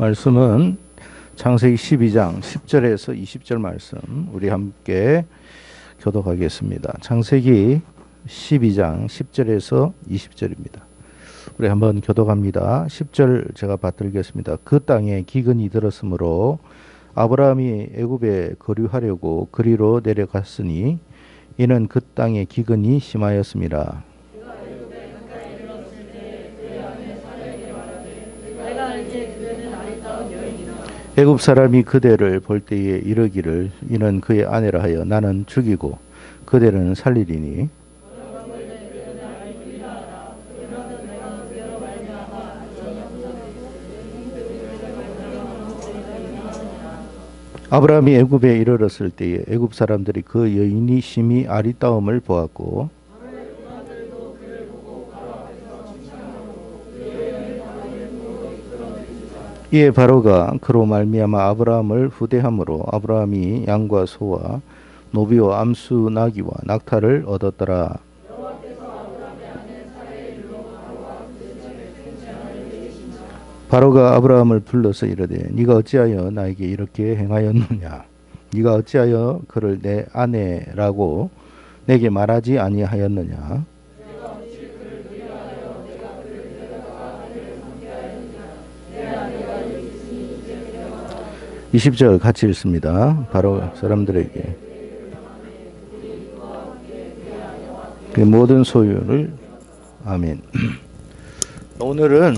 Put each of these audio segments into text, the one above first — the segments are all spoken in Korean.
말씀은 창세기 12장 10절에서 20절 말씀 우리 함께 교독하겠습니다. 창세기 12장 10절에서 20절입니다. 우리 한번 교독합니다. 10절 제가 받들겠습니다. 그 땅에 기근이 들었으므로 아브라함이 애굽에 거류하려고 그리로 내려갔으니 이는 그 땅에 기근이 심하였습니다. 애굽 사람이 그대를 볼 때에 이르기를 이는 그의 아내라 하여 나는 죽이고 그대를 살리리니 아브라함이 애굽에 이르렀을 때에 애굽 사람들이 그 여인이 심히 아리따움을 보았고 이에 바로가 그로 말미암아 아브라함을 후대함으로 아브라함이 양과 소와 노비와 암수 나귀와 낙타를 얻었더라. 바로가 아브라함을 불러서 이르되 네가 어찌하여 나에게 이렇게 행하였느냐? 네가 어찌하여 그를 내 아내라고 내게 말하지 아니하였느냐? 20절 같이 읽습니다. 바로 사람들에게 그 모든 소유를 아멘. 오늘은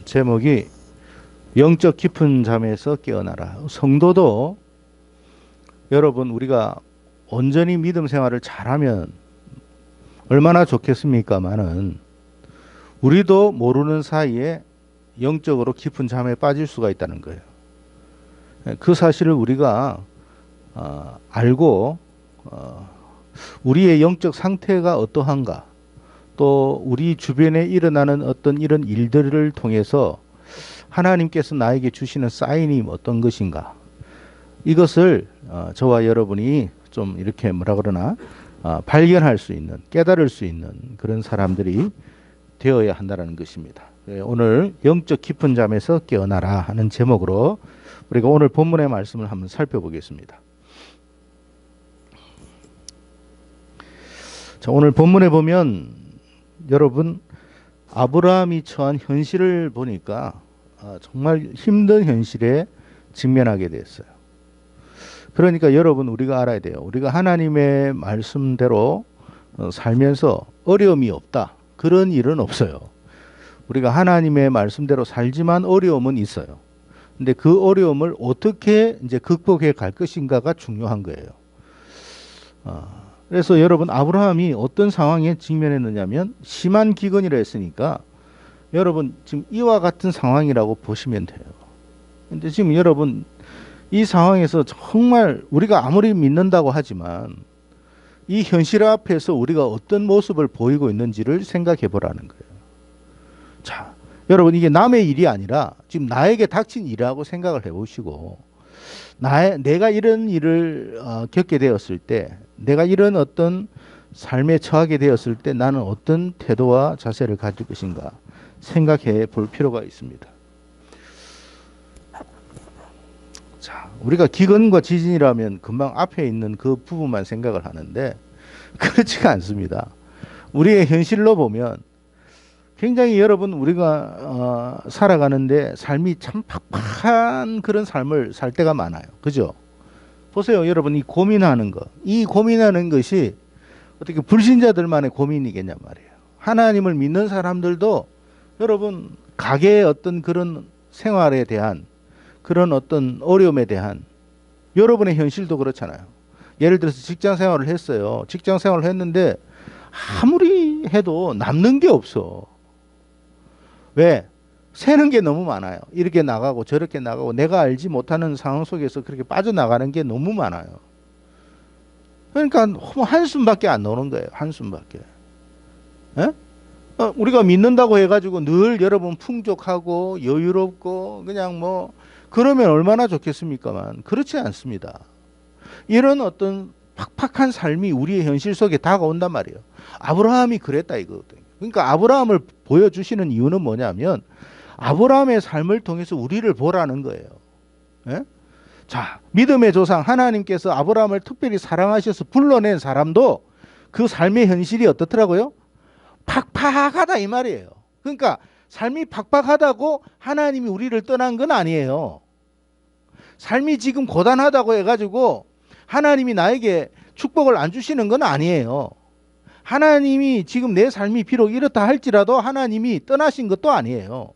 제목이 영적 깊은 잠에서 깨어나라. 성도도 여러분 우리가 온전히 믿음 생활을 잘하면 얼마나 좋겠습니까마는 우리도 모르는 사이에 영적으로 깊은 잠에 빠질 수가 있다는 거예요. 그 사실을 우리가 알고 우리의 영적 상태가 어떠한가, 또 우리 주변에 일어나는 어떤 이런 일들을 통해서 하나님께서 나에게 주시는 사인이 어떤 것인가, 이것을 저와 여러분이 좀 이렇게 뭐라 그러나 발견할 수 있는, 깨달을 수 있는 그런 사람들이 되어야 한다는 것입니다. 오늘 영적 깊은 잠에서 깨어나라 하는 제목으로 우리가 오늘 본문의 말씀을 한번 살펴보겠습니다. 자, 오늘 본문에 보면 여러분 아브라함이 처한 현실을 보니까 정말 힘든 현실에 직면하게 됐어요. 그러니까 여러분 우리가 알아야 돼요. 우리가 하나님의 말씀대로 살면서 어려움이 없다, 그런 일은 없어요. 우리가 하나님의 말씀대로 살지만 어려움은 있어요. 근데 그 어려움을 어떻게 이제 극복해 갈 것인가가 중요한 거예요. 그래서 여러분 아브라함이 어떤 상황에 직면했느냐면 심한 기근이라 했으니까 여러분 지금 이와 같은 상황이라고 보시면 돼요. 근데 지금 여러분 이 상황에서 정말 우리가 아무리 믿는다고 하지만 이 현실 앞에서 우리가 어떤 모습을 보이고 있는지를 생각해 보라는 거예요. 자, 여러분 이게 남의 일이 아니라 지금 나에게 닥친 일이라고 생각을 해보시고 내가 이런 일을 겪게 되었을 때, 내가 이런 어떤 삶에 처하게 되었을 때 나는 어떤 태도와 자세를 가질 것인가 생각해 볼 필요가 있습니다. 자, 우리가 기근과 지진이라면 금방 앞에 있는 그 부분만 생각을 하는데 그렇지가 않습니다. 우리의 현실로 보면 굉장히 여러분 우리가 살아가는데 삶이 참 팍팍한 그런 삶을 살 때가 많아요. 그죠? 보세요. 여러분 이 고민하는 거, 이 고민하는 것이 어떻게 불신자들만의 고민이겠냐 말이에요. 하나님을 믿는 사람들도 여러분 가게의 어떤 그런 생활에 대한 그런 어떤 어려움에 대한 여러분의 현실도 그렇잖아요. 예를 들어서 직장 생활을 했어요. 직장 생활을 했는데 아무리 해도 남는 게 없어. 왜? 새는 게 너무 많아요. 이렇게 나가고 저렇게 나가고 내가 알지 못하는 상황 속에서 그렇게 빠져나가는 게 너무 많아요. 그러니까 한숨밖에 안 나오는 거예요. 한숨밖에. 에? 우리가 믿는다고 해가지고 늘 여러분 풍족하고 여유롭고 그냥 뭐 그러면 얼마나 좋겠습니까만 그렇지 않습니다. 이런 어떤 팍팍한 삶이 우리의 현실 속에 다가온단 말이에요. 아브라함이 그랬다 이거거든요. 그러니까 아브라함을 보여주시는 이유는 뭐냐면 아브라함의 삶을 통해서 우리를 보라는 거예요. 예? 자, 믿음의 조상 하나님께서 아브라함을 특별히 사랑하셔서 불러낸 사람도 그 삶의 현실이 어떻더라고요? 팍팍하다 이 말이에요. 그러니까 삶이 팍팍하다고 하나님이 우리를 떠난 건 아니에요. 삶이 지금 고단하다고 해가지고 하나님이 나에게 축복을 안 주시는 건 아니에요. 하나님이 지금 내 삶이 비록 이렇다 할지라도 하나님이 떠나신 것도 아니에요.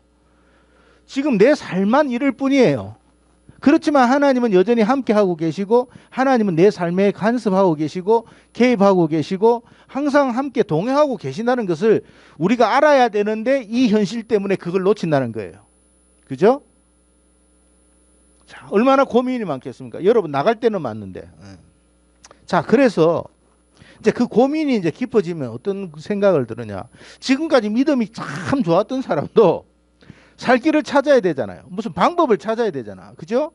지금 내 삶만 이럴 뿐이에요. 그렇지만 하나님은 여전히 함께하고 계시고 하나님은 내 삶에 간섭하고 계시고 개입하고 계시고 항상 함께 동행하고 계신다는 것을 우리가 알아야 되는데 이 현실 때문에 그걸 놓친다는 거예요. 그죠? 자, 얼마나 고민이 많겠습니까? 여러분 나갈 때는 맞는데. 자, 그래서 이제 그 고민이 이제 깊어지면 어떤 생각을 들으냐. 지금까지 믿음이 참 좋았던 사람도 살 길을 찾아야 되잖아요. 무슨 방법을 찾아야 되잖아. 그죠?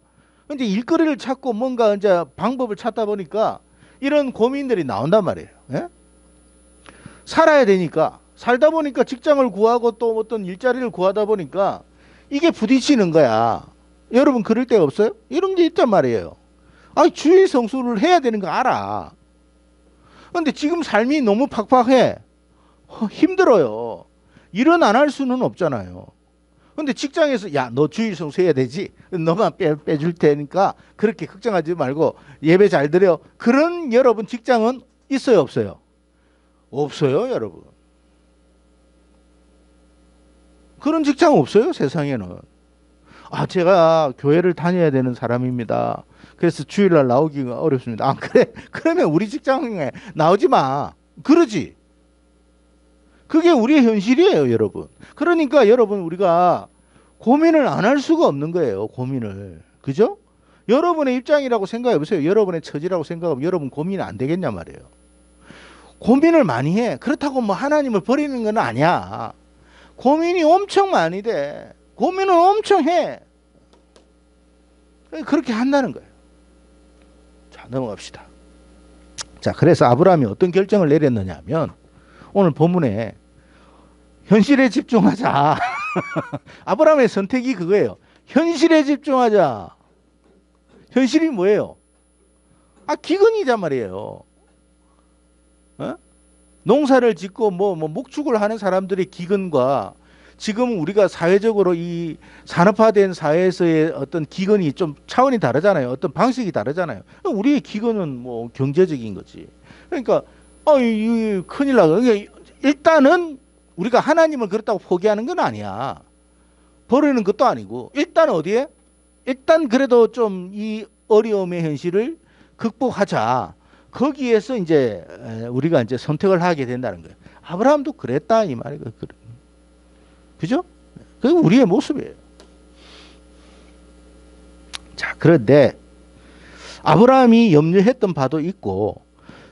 이제 일거리를 찾고 뭔가 이제 방법을 찾다 보니까 이런 고민들이 나온단 말이에요. 예? 살아야 되니까 살다 보니까 직장을 구하고 또 어떤 일자리를 구하다 보니까 이게 부딪히는 거야. 여러분 그럴 때 없어요? 이런 게 있단 말이에요. 아, 주일 성수를 해야 되는 거 알아. 근데 지금 삶이 너무 팍팍해. 힘들어요. 일은 안 할 수는 없잖아요. 근데 직장에서 야, 너 주일 성수해야 되지. 너만 빼줄 테니까 그렇게 걱정하지 말고 예배 잘 드려. 그런 여러분 직장은 있어요, 없어요? 없어요, 여러분. 그런 직장 없어요, 세상에는. 아, 제가 교회를 다녀야 되는 사람입니다. 그래서 주일날 나오기가 어렵습니다. 아, 그래? 그러면 우리 직장에 나오지 마. 그러지. 그게 우리의 현실이에요, 여러분. 그러니까 여러분 우리가 고민을 안 할 수가 없는 거예요, 고민을. 그죠? 여러분의 입장이라고 생각해 보세요. 여러분의 처지라고 생각하면 여러분 고민 안 되겠냐 말이에요. 고민을 많이 해. 그렇다고 뭐 하나님을 버리는 건 아니야. 고민이 엄청 많이 돼. 고민을 엄청 해. 그렇게 한다는 거예요. 자, 넘어갑시다. 자, 그래서 아브라함이 어떤 결정을 내렸느냐 하면 오늘 본문에 현실에 집중하자. 아브라함의 선택이 그거예요. 현실에 집중하자. 현실이 뭐예요? 아, 기근이란 말이에요. 어? 농사를 짓고 뭐 목축을 하는 사람들의 기근과 지금 우리가 사회적으로 이 산업화된 사회에서의 어떤 기근이 좀 차원이 다르잖아요. 어떤 방식이 다르잖아요. 우리의 기근은 뭐 경제적인 거지. 그러니까 이 큰일 나고. 그러니까 일단은 우리가 하나님을 그렇다고 포기하는 건 아니야. 버리는 것도 아니고 일단 어디에? 일단 그래도 좀 이 어려움의 현실을 극복하자. 거기에서 이제 우리가 이제 선택을 하게 된다는 거예요. 아브라함도 그랬다 이 말이에요. 그죠? 그게 우리의 모습이에요. 자, 그런데 아브라함이 염려했던 바도 있고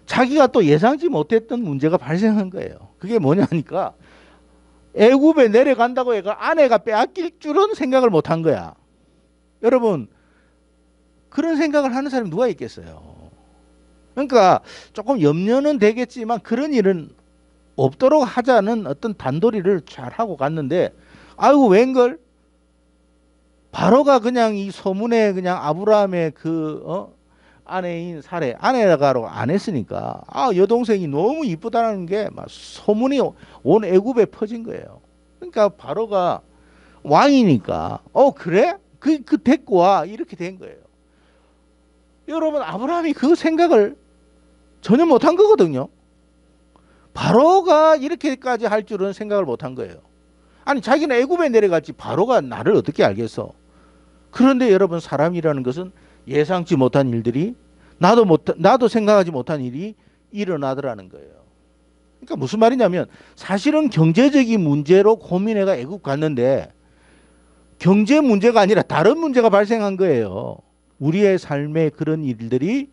자기가 또 예상치 못했던 문제가 발생한 거예요. 그게 뭐냐니까 애굽에 내려간다고 해가 아내가 빼앗길 줄은 생각을 못한 거야. 여러분 그런 생각을 하는 사람이 누가 있겠어요? 그러니까 조금 염려는 되겠지만 그런 일은 없도록 하자는 어떤 단도리를 잘 하고 갔는데 아이고 웬걸 바로가 그냥 이 소문에 그냥 아브라함의 그 아내인 사례 아내가로 안 했으니까 아 여동생이 너무 이쁘다는 게 막 소문이 온 애굽에 퍼진 거예요. 그러니까 바로가 왕이니까 그래? 그 데리고 와 이렇게 된 거예요. 여러분 아브라함이 그 생각을 전혀 못한 거거든요. 바로가 이렇게까지 할 줄은 생각을 못한 거예요. 아니 자기는 애굽에 내려갔지 바로가 나를 어떻게 알겠어. 그런데 여러분 사람이라는 것은 예상치 못한 일들이 나도 생각하지 못한 일이 일어나더라는 거예요. 그러니까 무슨 말이냐면 사실은 경제적인 문제로 고민해가 애굽 갔는데 경제 문제가 아니라 다른 문제가 발생한 거예요. 우리의 삶에 그런 일들이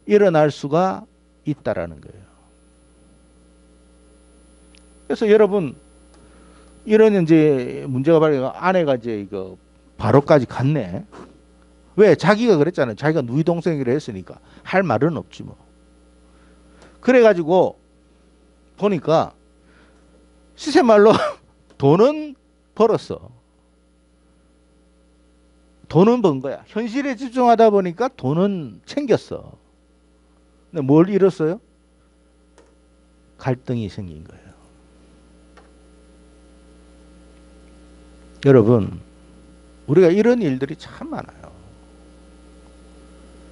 일어날 수가 있다라는 거예요. 그래서 여러분 이런 이제 문제가 발생 아내가 이제 이거 바로까지 갔네. 왜? 자기가 그랬잖아요. 자기가 누이 동생이라 했으니까 할 말은 없지 뭐. 그래가지고 보니까 시세말로 돈은 벌었어. 돈은 번 거야. 현실에 집중하다 보니까 돈은 챙겼어. 근데 뭘 잃었어요? 갈등이 생긴 거예요. 여러분, 우리가 이런 일들이 참 많아요.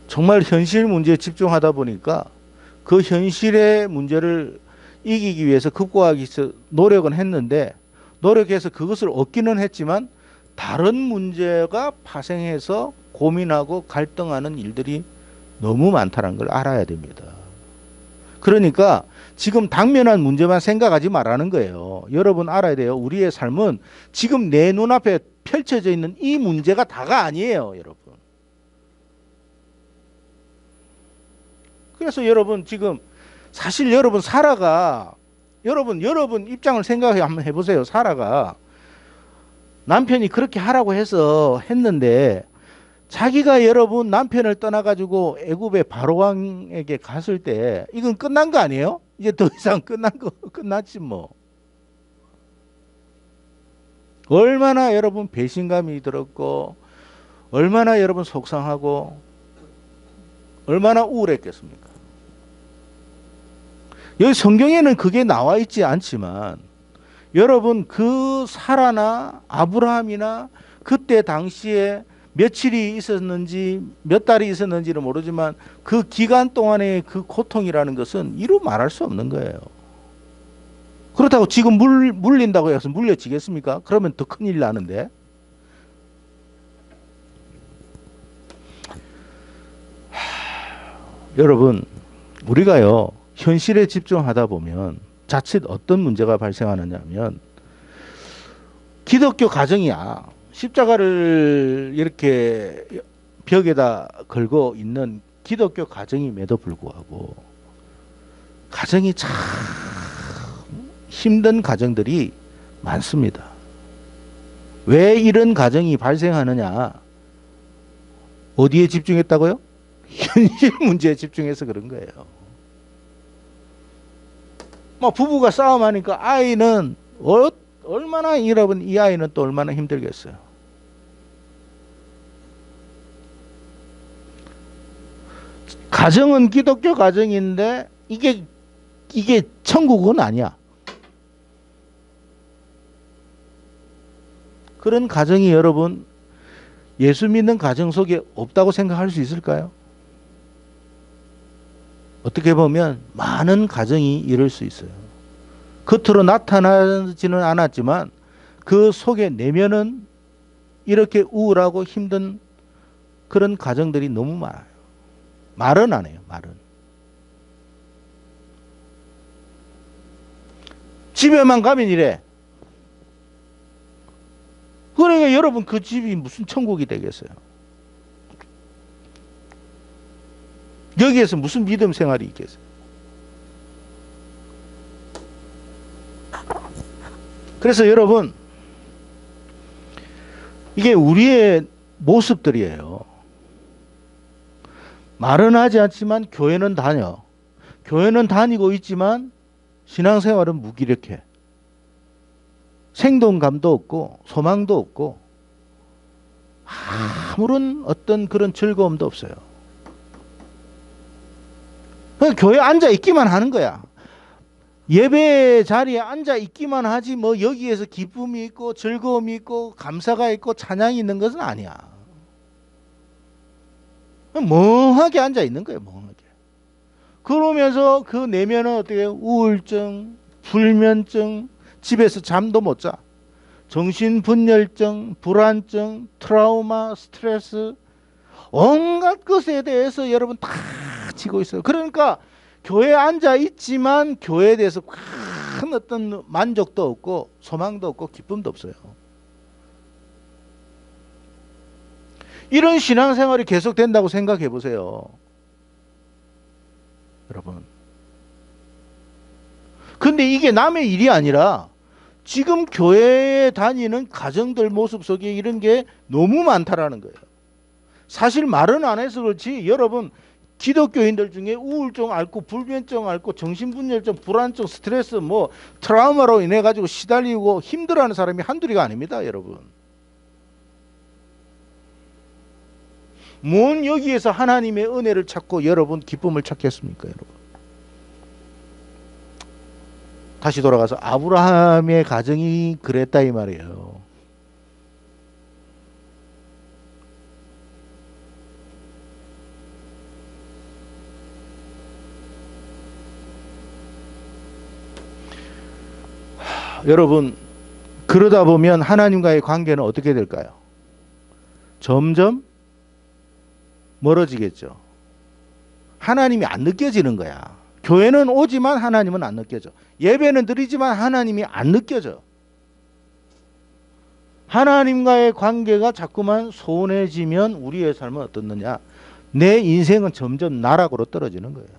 정말 현실 문제에 집중하다 보니까 그 현실의 문제를 이기기 위해서 극복하기 위해서 노력은 했는데, 노력해서 그것을 얻기는 했지만 다른 문제가 파생해서 고민하고 갈등하는 일들이 너무 많다는 걸 알아야 됩니다. 그러니까 지금 당면한 문제만 생각하지 말라는 거예요. 여러분 알아야 돼요. 우리의 삶은 지금 내 눈앞에 펼쳐져 있는 이 문제가 다가 아니에요, 여러분. 그래서 여러분 지금 사실 여러분 사라가 여러분 입장을 생각해 한번 해보세요. 사라가 남편이 그렇게 하라고 해서 했는데 자기가 여러분 남편을 떠나가지고 애굽의 바로왕에게 갔을 때 이건 끝난 거 아니에요? 이제 더 이상 끝났지 뭐. 얼마나 여러분 배신감이 들었고 얼마나 여러분 속상하고 얼마나 우울했겠습니까? 여기 성경에는 그게 나와 있지 않지만 여러분 그 사라나 아브라함이나 그때 당시에 며칠이 있었는지 몇 달이 있었는지는 모르지만 그 기간 동안의 그 고통이라는 것은 이루 말할 수 없는 거예요. 그렇다고 지금 물린다고 해서 물려지겠습니까? 그러면 더 큰일 나는데. 여러분 우리가요 현실에 집중하다 보면 자칫 어떤 문제가 발생하느냐 하면 기독교 가정이야 십자가를 이렇게 벽에다 걸고 있는 기독교 가정임에도 불구하고 가정이 참 힘든 가정들이 많습니다. 왜 이런 가정이 발생하느냐? 어디에 집중했다고요? 현실 문제에 집중해서 그런 거예요. 부부가 싸움하니까 아이는 얼마나 여러분 이 아이는 또 얼마나 힘들겠어요. 가정은 기독교 가정인데 이게 천국은 아니야. 그런 가정이 여러분 예수 믿는 가정 속에 없다고 생각할 수 있을까요? 어떻게 보면 많은 가정이 이럴 수 있어요. 겉으로 나타나지는 않았지만 그 속에 내면은 이렇게 우울하고 힘든 그런 가정들이 너무 많아요. 말은 안 해요. 말은. 집에만 가면 이래. 그러니까 여러분 그 집이 무슨 천국이 되겠어요? 여기에서 무슨 믿음 생활이 있겠어요? 그래서 여러분 이게 우리의 모습들이에요. 말은 하지 않지만 교회는 다녀. 교회는 다니고 있지만 신앙생활은 무기력해. 생동감도 없고 소망도 없고 아무런 어떤 그런 즐거움도 없어요. 교회에 앉아 있기만 하는 거야. 예배 자리에 앉아 있기만 하지 뭐 여기에서 기쁨이 있고 즐거움이 있고 감사가 있고 찬양이 있는 것은 아니야. 멍하게 앉아 있는 거예요. 멍하게. 그러면서 그 내면은 어떻게 해요? 우울증, 불면증, 집에서 잠도 못 자. 정신분열증, 불안증, 트라우마, 스트레스 온갖 것에 대해서 여러분 다 지고 있어요. 그러니까 교회에 앉아 있지만 교회에 대해서 큰 어떤 만족도 없고 소망도 없고 기쁨도 없어요. 이런 신앙생활이 계속된다고 생각해 보세요. 여러분. 근데 이게 남의 일이 아니라 지금 교회에 다니는 가정들 모습 속에 이런 게 너무 많다라는 거예요. 사실 말은 안 해서 그렇지 여러분 기독교인들 중에 우울증 앓고 불면증 앓고 정신분열증 불안증 스트레스 뭐 트라우마로 인해 가지고 시달리고 힘들어하는 사람이 한둘이가 아닙니다. 여러분. 뭔 여기에서 하나님의 은혜를 찾고 여러분 기쁨을 찾겠습니까, 여러분? 다시 돌아가서 아브라함의 가정이 그랬다 이 말이에요. 여러분, 그러다 보면 하나님과의 관계는 어떻게 될까요? 점점 멀어지겠죠. 하나님이 안 느껴지는 거야. 교회는 오지만 하나님은 안 느껴져. 예배는 드리지만 하나님이 안 느껴져. 하나님과의 관계가 자꾸만 소원해지면 우리의 삶은 어떻느냐? 내 인생은 점점 나락으로 떨어지는 거예요.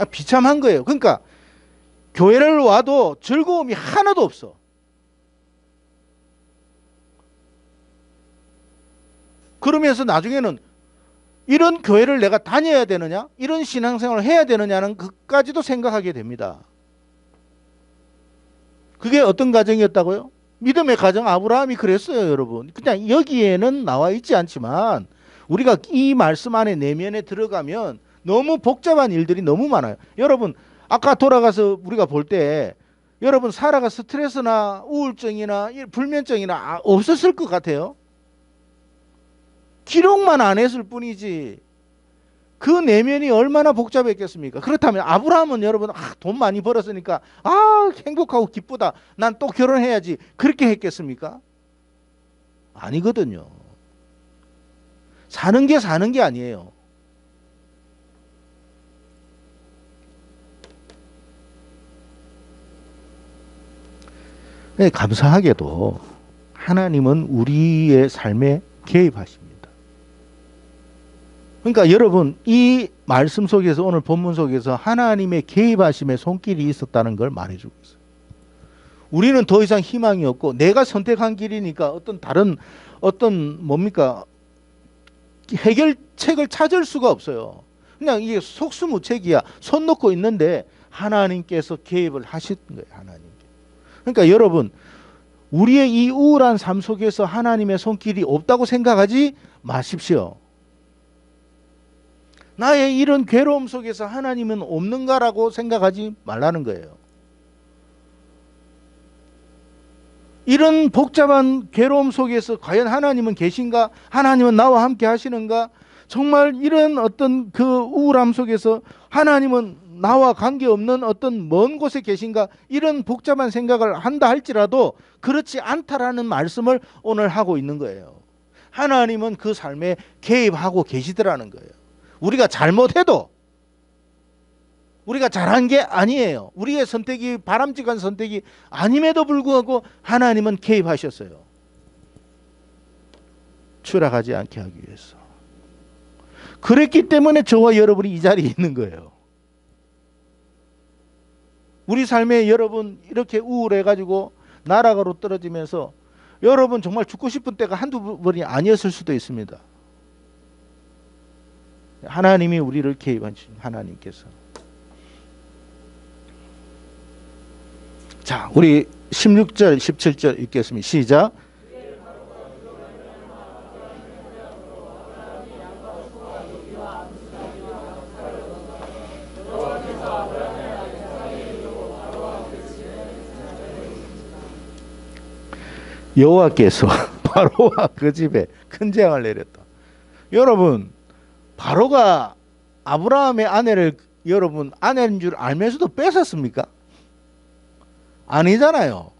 비참한 거예요. 그러니까 교회를 와도 즐거움이 하나도 없어. 그러면서 나중에는 이런 교회를 내가 다녀야 되느냐? 이런 신앙생활을 해야 되느냐는 그까지도 생각하게 됩니다. 그게 어떤 가정이었다고요? 믿음의 가정 아브라함이 그랬어요, 여러분. 그냥 여기에는 나와 있지 않지만 우리가 이 말씀 안에 내면에 들어가면 너무 복잡한 일들이 너무 많아요. 여러분, 아까 돌아가서 우리가 볼 때 여러분 사라가 스트레스나 우울증이나 불면증이나 없었을 것 같아요. 기록만 안 했을 뿐이지 그 내면이 얼마나 복잡했겠습니까? 그렇다면 아브라함은 여러분 돈 많이 벌었으니까 행복하고 기쁘다. 난 또 결혼해야지. 그렇게 했겠습니까? 아니거든요. 사는 게 아니에요. 감사하게도 하나님은 우리의 삶에 개입하십니다. 그러니까 여러분 이 말씀 속에서 오늘 본문 속에서 하나님의 개입하심의 손길이 있었다는 걸 말해주고 있어요. 우리는 더 이상 희망이 없고 내가 선택한 길이니까 어떤 뭡니까 해결책을 찾을 수가 없어요. 그냥 이게 속수무책이야. 손 놓고 있는데 하나님께서 개입을 하신 거예요. 하나님께. 그러니까 여러분 우리의 이 우울한 삶 속에서 하나님의 손길이 없다고 생각하지 마십시오. 나의 이런 괴로움 속에서 하나님은 없는가라고 생각하지 말라는 거예요. 이런 복잡한 괴로움 속에서 과연 하나님은 계신가? 하나님은 나와 함께 하시는가? 정말 이런 어떤 그 우울함 속에서 하나님은 나와 관계없는 어떤 먼 곳에 계신가? 이런 복잡한 생각을 한다 할지라도 그렇지 않다라는 말씀을 오늘 하고 있는 거예요. 하나님은 그 삶에 개입하고 계시더라는 거예요. 우리가 잘못해도 우리가 잘한 게 아니에요. 우리의 선택이 바람직한 선택이 아님에도 불구하고 하나님은 개입하셨어요. 추락하지 않게 하기 위해서. 그랬기 때문에 저와 여러분이 이 자리에 있는 거예요. 우리 삶에 여러분 이렇게 우울해가지고 나락으로 떨어지면서 여러분 정말 죽고 싶은 때가 한두 번이 아니었을 수도 있습니다. 하나님이 우리를 개입하신 하나님께서. 자, 우리 16절 17절 읽겠습니다. 시작. 여호와께서 바로와 그 집에 큰 재앙을 내렸다. 여러분 바로가 아브라함의 아내를 여러분 아내인 줄 알면서도 뺏었습니까? 아니잖아요.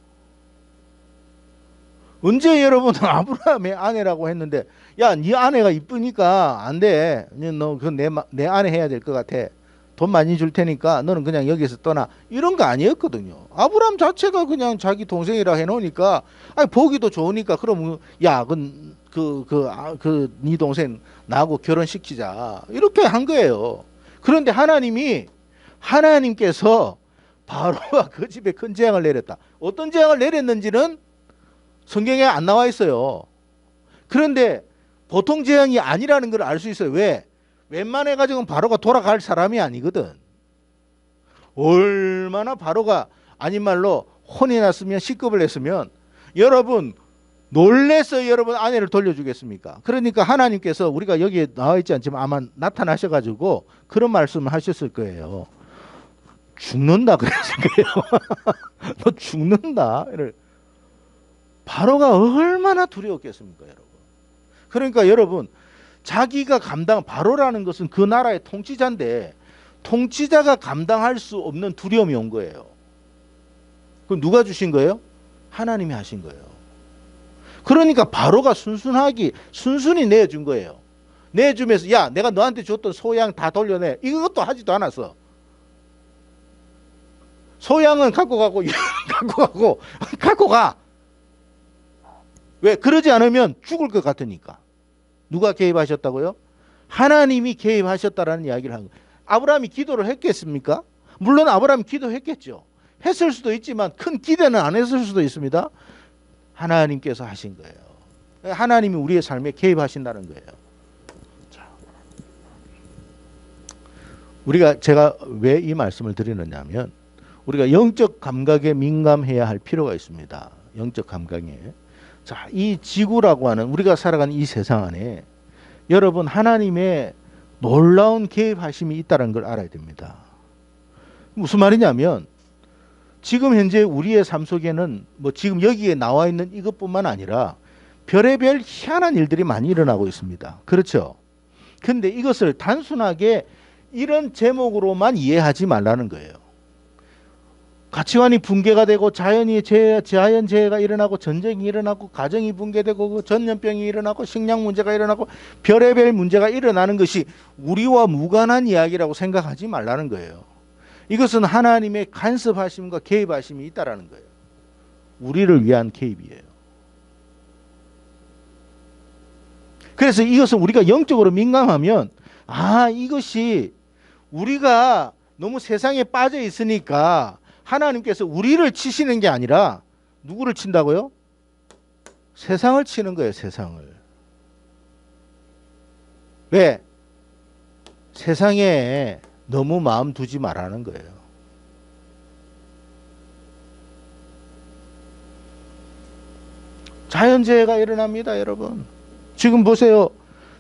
언제 여러분 아브라함의 아내라고 했는데 야, 네 아내가 이쁘니까 안 돼. 너 그 내 아내 해야 될 것 같아. 돈 많이 줄 테니까 너는 그냥 여기서 떠나. 이런 거 아니었거든요. 아브라함 자체가 그냥 자기 동생이라 해놓으니까 보기도 좋으니까 그럼 야, 네 동생 나하고 결혼시키자. 이렇게 한 거예요. 그런데 하나님께서 바로와 그 집에 큰 재앙을 내렸다. 어떤 재앙을 내렸는지는 성경에 안 나와 있어요. 그런데 보통 재앙이 아니라는 걸 알 수 있어요. 왜? 웬만해가지고는 바로가 돌아갈 사람이 아니거든. 얼마나 바로가 아닌 말로 혼이 났으면 시급을 했으면 여러분 놀래서 여러분 아내를 돌려주겠습니까? 그러니까 하나님께서 우리가 여기에 나와 있지 않지만 아마 나타나셔가지고 그런 말씀을 하셨을 거예요. 죽는다 그랬을 거예요. 너 죽는다. 바로가 얼마나 두려웠겠습니까, 여러분? 그러니까 여러분 자기가 바로라는 것은 그 나라의 통치자인데 통치자가 감당할 수 없는 두려움이 온 거예요. 그럼 누가 주신 거예요? 하나님이 하신 거예요. 그러니까 바로가 순순히 내준 거예요. 내주면서 야 내가 너한테 줬던 소양 다 돌려내. 이것도 하지도 않았어. 소양은 갖고 가고 갖고 가. 왜? 그러지 않으면 죽을 것 같으니까. 누가 개입하셨다고요? 하나님이 개입하셨다라는 이야기를 한 거예요. 아브라함이 기도를 했겠습니까? 물론 아브라함이 기도했겠죠. 했을 수도 있지만 큰 기대는 안 했을 수도 있습니다. 하나님께서 하신 거예요. 하나님이 우리의 삶에 개입하신다는 거예요. 자, 제가 왜 이 말씀을 드리느냐 하면 우리가 영적 감각에 민감해야 할 필요가 있습니다. 영적 감각에. 자, 이 지구라고 하는 우리가 살아가는 이 세상 안에 여러분 하나님의 놀라운 개입하심이 있다는 걸 알아야 됩니다. 무슨 말이냐면 지금 현재 우리의 삶 속에는 뭐 지금 여기에 나와 있는 이것뿐만 아니라 별의별 희한한 일들이 많이 일어나고 있습니다. 그렇죠? 근데 이것을 단순하게 이런 제목으로만 이해하지 말라는 거예요. 가치관이 붕괴가 되고 자연재해가 일어나고 전쟁이 일어나고 가정이 붕괴되고 전염병이 일어나고 식량 문제가 일어나고 별의별 문제가 일어나는 것이 우리와 무관한 이야기라고 생각하지 말라는 거예요. 이것은 하나님의 간섭하심과 개입하심이 있다라는 거예요. 우리를 위한 개입이에요. 그래서 이것은 우리가 영적으로 민감하면 이것이 우리가 너무 세상에 빠져 있으니까 하나님께서 우리를 치시는 게 아니라 누구를 친다고요? 세상을 치는 거예요. 세상을. 왜? 세상에 너무 마음 두지 말라는 거예요. 자연재해가 일어납니다, 여러분. 지금 보세요.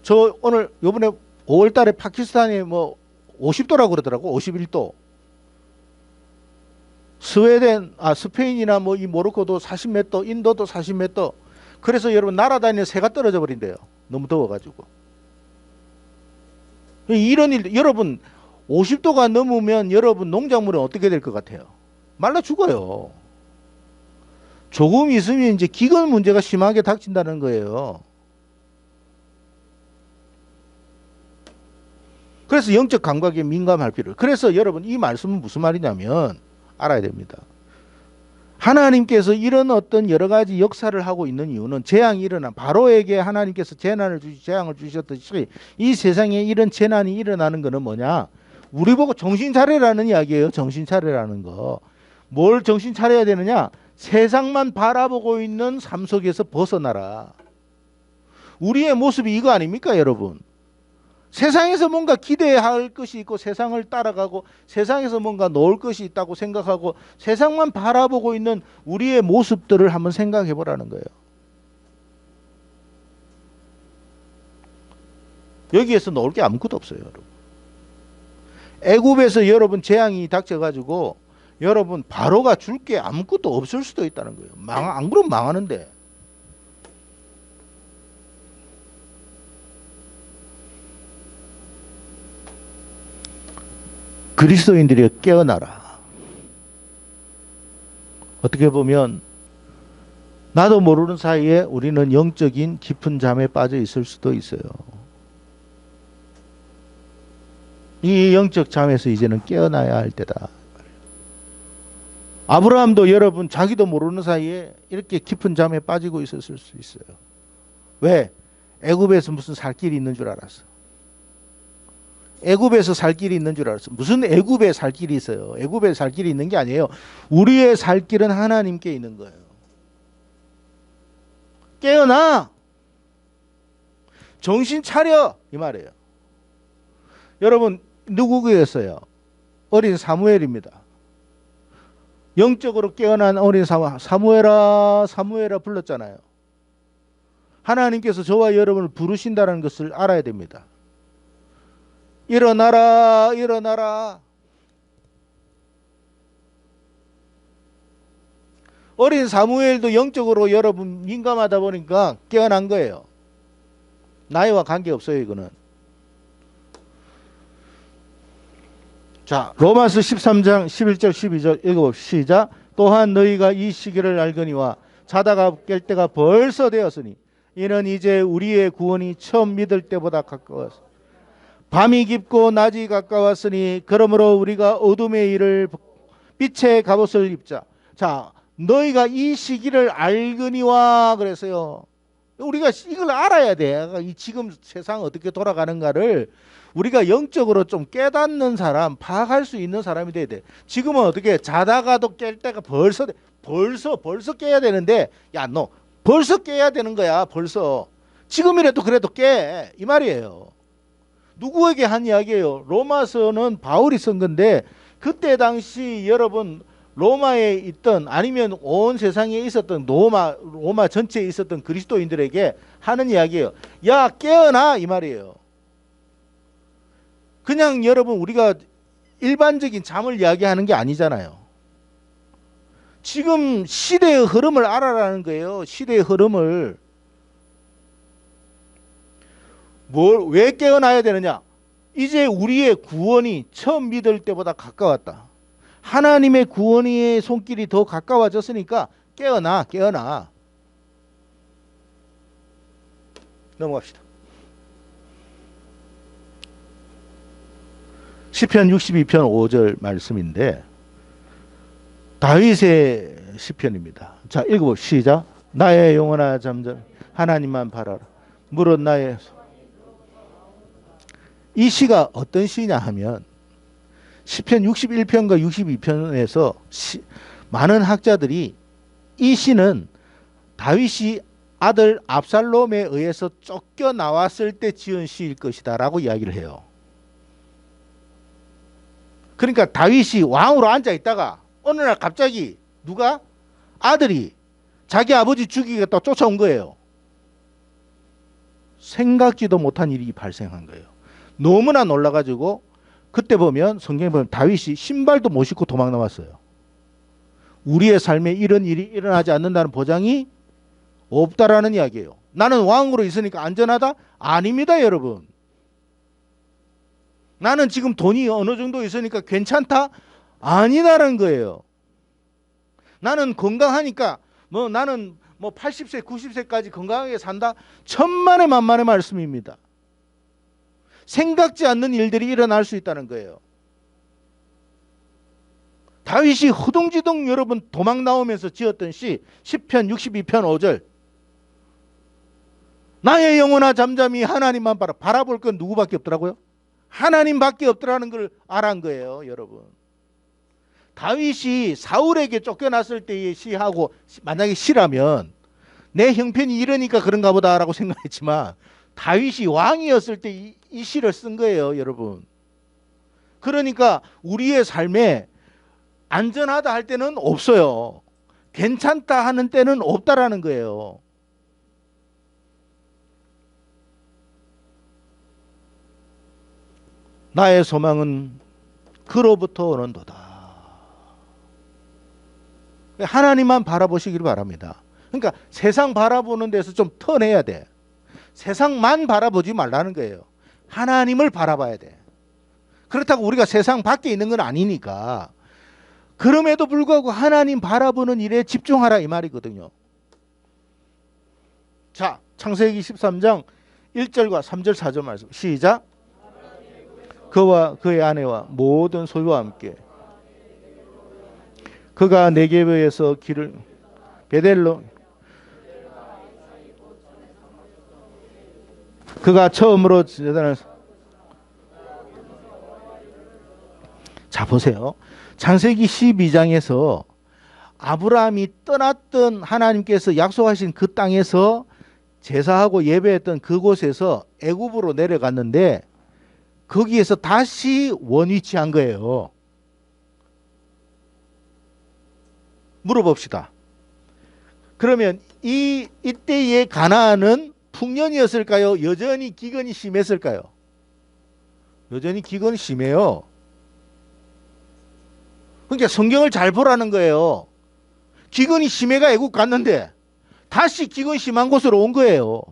저 오늘 요번에 5월 달에 파키스탄이 뭐 50도라고 그러더라고. 51도. 스페인이나 뭐 이 모로코도 40몇 도, 인도도 40몇 도. 그래서 여러분 날아다니는 새가 떨어져 버린대요. 너무 더워가지고. 이런 일, 여러분 50도가 넘으면 여러분 농작물은 어떻게 될 것 같아요? 말라 죽어요. 조금 있으면 이제 기근 문제가 심하게 닥친다는 거예요. 그래서 영적 감각에 민감할 필요. 그래서 여러분 이 말씀은 무슨 말이냐면 알아야 됩니다. 하나님께서 이런 어떤 여러 가지 역사를 하고 있는 이유는 재앙이 일어난 바로에게 하나님께서 재앙을 주셨듯이 이 세상에 이런 재난이 일어나는 것은 뭐냐? 우리 보고 정신 차리라는 이야기예요. 정신 차리라는 거. 뭘 정신 차려야 되느냐? 세상만 바라보고 있는 삶 속에서 벗어나라. 우리의 모습이 이거 아닙니까, 여러분? 세상에서 뭔가 기대할 것이 있고 세상을 따라가고 세상에서 뭔가 놓을 것이 있다고 생각하고 세상만 바라보고 있는 우리의 모습들을 한번 생각해 보라는 거예요. 여기에서 놓을 게 아무것도 없어요, 여러분. 애굽에서 여러분 재앙이 닥쳐가지고 여러분 바로가 줄 게 아무것도 없을 수도 있다는 거예요. 안 그러면 망하는데. 그리스도인들이 깨어나라. 어떻게 보면 나도 모르는 사이에 우리는 영적인 깊은 잠에 빠져 있을 수도 있어요. 이 영적 잠에서 이제는 깨어나야 할 때다. 아브라함도 여러분 자기도 모르는 사이에 이렇게 깊은 잠에 빠지고 있었을 수 있어요. 왜? 애굽에서 무슨 살 길이 있는 줄 알았어. 애굽에서 살 길이 있는 줄 알았어. 무슨 애굽에 살 길이 있어요. 애굽에 살 길이 있는 게 아니에요. 우리의 살 길은 하나님께 있는 거예요. 깨어나. 정신 차려. 이 말이에요. 여러분 누구겠어요? 어린 사무엘입니다. 영적으로 깨어난 어린 사무엘아 불렀잖아요. 하나님께서 저와 여러분을 부르신다는 것을 알아야 됩니다. 일어나라, 일어나라. 어린 사무엘도 영적으로 여러분 민감하다 보니까 깨어난 거예요. 나이와 관계없어요, 이거는. 자, 로마서 13장 11절 12절 읽어봅시다. 시작. 또한 너희가 이 시기를 알거니와 자다가 깰 때가 벌써 되었으니 이는 이제 우리의 구원이 처음 믿을 때보다 가까웠어. 밤이 깊고 낮이 가까웠으니 그러므로 우리가 어둠의 일을 빛의 갑옷을 입자. 자, 너희가 이 시기를 알거니와 그랬어요. 우리가 이걸 알아야 돼. 이 지금 세상 어떻게 돌아가는가를 우리가 영적으로 좀 깨닫는 사람, 파악할 수 있는 사람이 돼야 돼. 지금은 어떻게 자다가도 깰 때가 벌써 깨야 되는데, 야, 너 벌써 깨야 되는 거야. 벌써. 지금이라도 그래도 깨. 이 말이에요. 누구에게 한 이야기예요? 로마서는 바울이 쓴 건데, 그때 당시 여러분 로마에 있던 아니면 온 세상에 있었던 로마 전체에 있었던 그리스도인들에게 하는 이야기예요. 야, 깨어나 이 말이에요. 그냥 여러분 우리가 일반적인 잠을 이야기하는 게 아니잖아요. 지금 시대의 흐름을 알아라는 거예요. 시대의 흐름을. 왜 깨어나야 되느냐? 이제 우리의 구원이 처음 믿을 때보다 가까웠다. 하나님의 구원의 손길이 더 가까워졌으니까 깨어나. 넘어갑시다. 시편 62편 5절 말씀인데 다윗의 시편입니다. 자, 읽어봅시다. 시작. 나의 영혼아 잠잠 하나님만 바라라. 무릇 나의 이 시가 어떤 시냐 하면 시편 61편과 62편에서 많은 학자들이 이 시는 다윗이 아들 압살롬에 의해서 쫓겨나왔을 때 지은 시일 것이다 라고 이야기를 해요. 그러니까 다윗이 왕으로 앉아 있다가 어느 날 갑자기 누가? 아들이 자기 아버지 죽이겠다 쫓아온 거예요. 생각지도 못한 일이 발생한 거예요. 너무나 놀라가지고 그때 보면 성경에 보면 다윗이 신발도 못 신고 도망 나왔어요. 우리의 삶에 이런 일이 일어나지 않는다는 보장이 없다라는 이야기예요. 나는 왕으로 있으니까 안전하다? 아닙니다, 여러분. 나는 지금 돈이 어느 정도 있으니까 괜찮다? 아니다라는 거예요. 나는 건강하니까 나는 80세, 90세까지 건강하게 산다? 천만의 만만의 말씀입니다. 생각지 않는 일들이 일어날 수 있다는 거예요. 다윗이 허둥지둥 여러분 도망 나오면서 지었던 시 시편 62편 5절 나의 영혼아 잠잠히 하나님만 바라볼 건 누구밖에 없더라고요? 하나님밖에 없더라는 걸 알한 거예요, 여러분. 다윗이 사울에게 쫓겨났을 때의 시하고 만약에 시라면 내 형편이 이러니까 그런가 보다라고 생각했지만 다윗이 왕이었을 때 이 시를 쓴 거예요, 여러분. 그러니까 우리의 삶에 안전하다 할 때는 없어요. 괜찮다 하는 때는 없다라는 거예요. 나의 소망은 그로부터 오는도다. 하나님만 바라보시길 바랍니다. 그러니까 세상 바라보는 데서 좀 턴해야 돼. 세상만 바라보지 말라는 거예요. 하나님을 바라봐야 돼. 그렇다고 우리가 세상 밖에 있는 건 아니니까. 그럼에도 불구하고 하나님 바라보는 일에 집중하라 이 말이거든요. 자, 창세기 13장 1절과 3절 4절 말씀 시작. 그와 그의 아내와 모든 소유와 함께 그가 네게브에서 길을 베델로 그가 처음으로 자 보세요. 창세기 12장에서 아브라함이 떠났던 하나님께서 약속하신 그 땅에서 제사하고 예배했던 그곳에서 애굽으로 내려갔는데 거기에서 다시 원위치한 거예요. 물어봅시다. 그러면 이때의 가나안은 풍년이었을까요? 여전히 기근이 심했을까요? 여전히 기근이 심해요. 그러니까 성경을 잘 보라는 거예요. 기근이 심해가 애국 갔는데 다시 기근 심한 곳으로 온 거예요.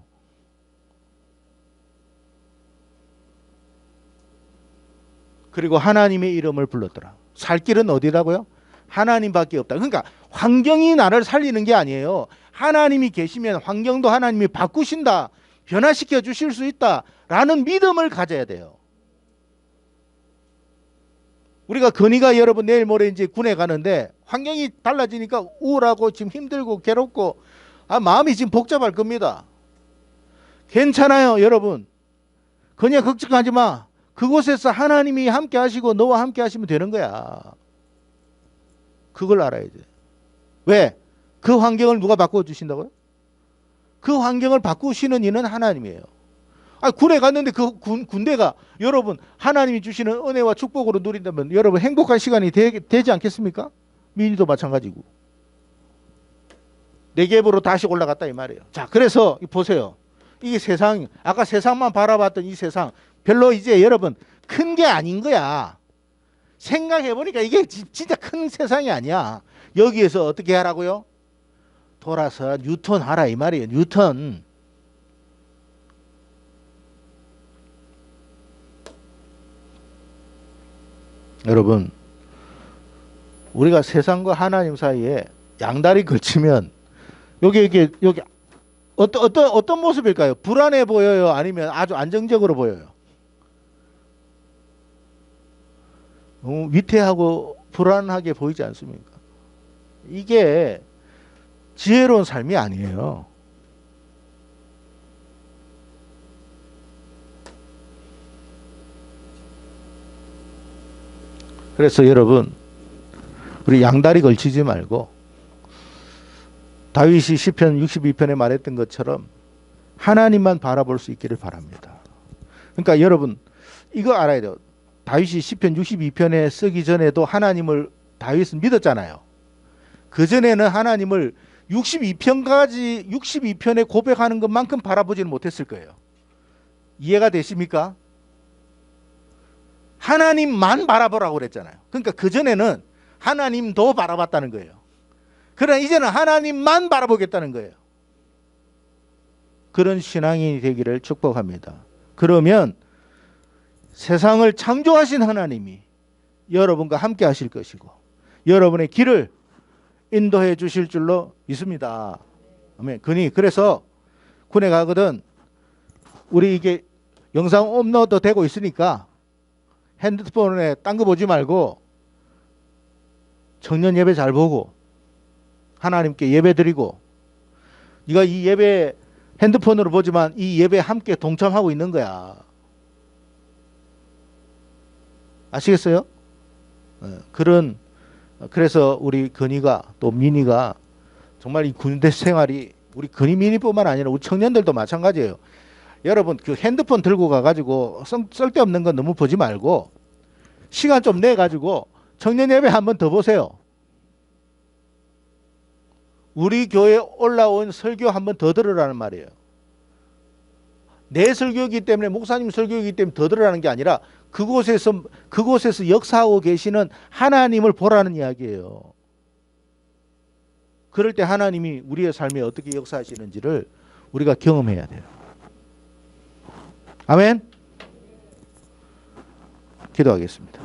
그리고 하나님의 이름을 불렀더라. 살 길은 어디라고요? 하나님밖에 없다. 그러니까 환경이 나를 살리는 게 아니에요. 하나님이 계시면 환경도 하나님이 바꾸신다. 변화시켜 주실 수 있다라는 믿음을 가져야 돼요. 우리가 건이가 여러분 내일 모레 이제 군에 가는데 환경이 달라지니까 우울하고 지금 힘들고 괴롭고 마음이 지금 복잡할 겁니다. 괜찮아요, 여러분. 건이야 걱정하지 마. 그곳에서 하나님이 함께 하시고 너와 함께 하시면 되는 거야. 그걸 알아야 돼. 왜? 그 환경을 누가 바꿔주신다고요? 그 환경을 바꾸시는 이는 하나님이에요. 군에 갔는데 그 군대가 여러분 하나님이 주시는 은혜와 축복으로 누린다면 여러분 행복한 시간이 되지 않겠습니까? 민희도 마찬가지고. 네겝으로 다시 올라갔다 이 말이에요. 자, 그래서 보세요. 이 세상, 아까 세상만 바라봤던 이 세상 별로 이제 여러분 큰 게 아닌 거야. 생각해보니까 이게 진짜 큰 세상이 아니야. 여기에서 어떻게 하라고요? 돌아서 뉴턴 하라 이 말이에요. 뉴턴. 여러분, 우리가 세상과 하나님 사이에 양다리 걸치면 여기 어떤 모습일까요? 불안해 보여요? 아니면 아주 안정적으로 보여요? 위태하고 불안하게 보이지 않습니까? 이게 지혜로운 삶이 아니에요. 그래서 여러분, 우리 양다리 걸치지 말고 다윗이 시편 62편에 말했던 것처럼 하나님만 바라볼 수 있기를 바랍니다. 그러니까 여러분 이거 알아야 돼요. 다윗이 시편 62편에 쓰기 전에도 하나님을 다윗은 믿었잖아요. 그 전에는 하나님을 62편에 고백하는 것만큼 바라보지는 못했을 거예요. 이해가 되십니까? 하나님만 바라보라고 그랬잖아요. 그러니까 그 전에는 하나님도 바라봤다는 거예요. 그러나 이제는 하나님만 바라보겠다는 거예요. 그런 신앙이 되기를 축복합니다. 그러면 세상을 창조하신 하나님이 여러분과 함께 하실 것이고 여러분의 길을 인도해 주실 줄로 믿습니다. 아멘. 그래서 군에 가거든 우리 이게 영상 업로드 되고 있으니까 핸드폰에 딴 거 보지 말고 청년 예배 잘 보고 하나님께 예배 드리고 네가 이 예배 핸드폰으로 보지만 이 예배에 함께 동참하고 있는 거야. 아시겠어요? 그래서 우리 건이가 또 민이가 정말 이 군대 생활이 우리 건이 민이뿐만 아니라 우리 청년들도 마찬가지예요. 여러분 그 핸드폰 들고 가가지고 쓸데없는 건 너무 보지 말고 시간 좀 내가지고 청년 예배 한번 더 보세요. 우리 교회에 올라온 설교 한번 더 들으라는 말이에요. 내 설교이기 때문에 목사님 설교이기 때문에 더 들으라는 게 아니라 그곳에서 역사하고 계시는 하나님을 보라는 이야기예요. 그럴 때 하나님이 우리의 삶에 어떻게 역사하시는지를 우리가 경험해야 돼요. 아멘. 기도하겠습니다.